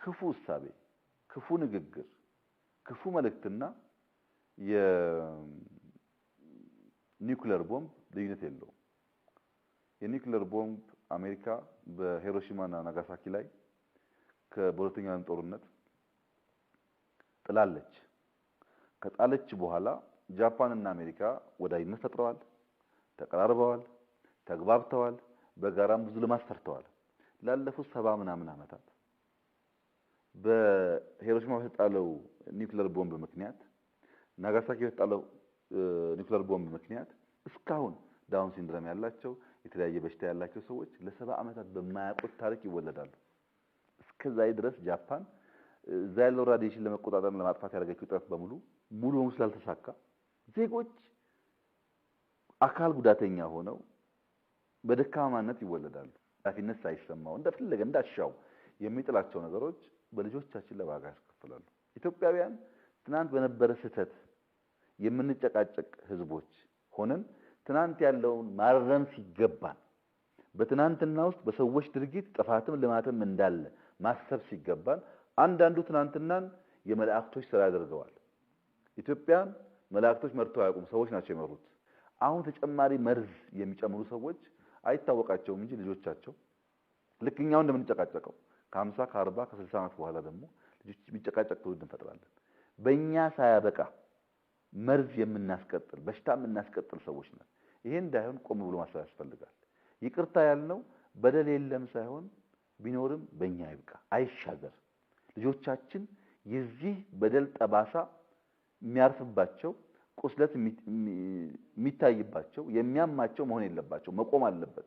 ክፉ እሳቤ፣ ክፉ ንግግር፣ ክፉ መልእክትና የኒውክሌር ቦምብ ልዩነት የለውም። የኒውክሌር ቦምብ አሜሪካ በሂሮሺማና ናጋሳኪ ላይ በሁለተኛው ዓለም ጦርነት ጥላለች። ከጣለች በኋላ ጃፓንና አሜሪካ ወዳጅነት ፈጥረዋል፣ ተቀራርበዋል፣ ተግባብተዋል፣ በጋራም ብዙ ልማት ሰርተዋል። ላለፉት 70 ምናምን ዓመታት በሂሮሺማ በተጣለው ኒውክሌር ቦምብ ምክንያት ናጋሳኪ በተጣለው ኒውክሌር ቦምብ ምክንያት እስካሁን ዳውን ሲንድሮም ያላቸው የተለያየ በሽታ ያላቸው ሰዎች ለ70 ዓመታት በማያውቁት ታሪክ ይወለዳሉ። እስከዛይ ድረስ ጃፓን እዛ ያለው ራዲዬሽን ለመቆጣጠርና ለማጥፋት ያደረገችው ጥረት ሙሉ በሙሉ ስላልተሳካ ዜጎች አካል ጉዳተኛ ሆነው በደካማነት ይወለዳሉ። ኃላፊነት ሳይሰማው እንደፈለገ እንዳሻው የሚጥላቸው ነገሮች በልጆቻችን ላይ ዋጋ ያስከፍላሉ። ኢትዮጵያውያን ትናንት በነበረ ስህተት የምንጨቃጨቅ ህዝቦች ሆነን ትናንት ያለውን ማረም ሲገባን በትናንትና ውስጥ በሰዎች ድርጊት ጥፋትም ልማትም እንዳለ ማሰብ ሲገባን አንዳንዱ ትናንትናን የመላእክቶች ስራ ያደርገዋል። ኢትዮጵያን መላእክቶች መርተው አያውቁም፣ ሰዎች ናቸው የመሩት። አሁን ተጨማሪ መርዝ የሚጨምሩ ሰዎች አይታወቃቸውም እንጂ ልጆቻቸው ልክኛው እንደምንጨቃጨቀው ከ50 ከ40 ከ60 ዓመት በኋላ ደግሞ ልጆች የሚጨቃጨቅ ትውልድ እንፈጥራለን። በእኛ ሳያበቃ መርዝ የምናስቀጥል በሽታ የምናስቀጥል ሰዎች ነን። ይሄ እንዳይሆን ቆም ብሎ ማሰብ ያስፈልጋል። ይቅርታ ያልነው በደል የለም ሳይሆን ቢኖርም በእኛ ይብቃ፣ አይሻገር። ልጆቻችን የዚህ በደል ጠባሳ የሚያርፍባቸው ቁስለት የሚታይባቸው የሚያማቸው መሆን የለባቸው፣ መቆም አለበት።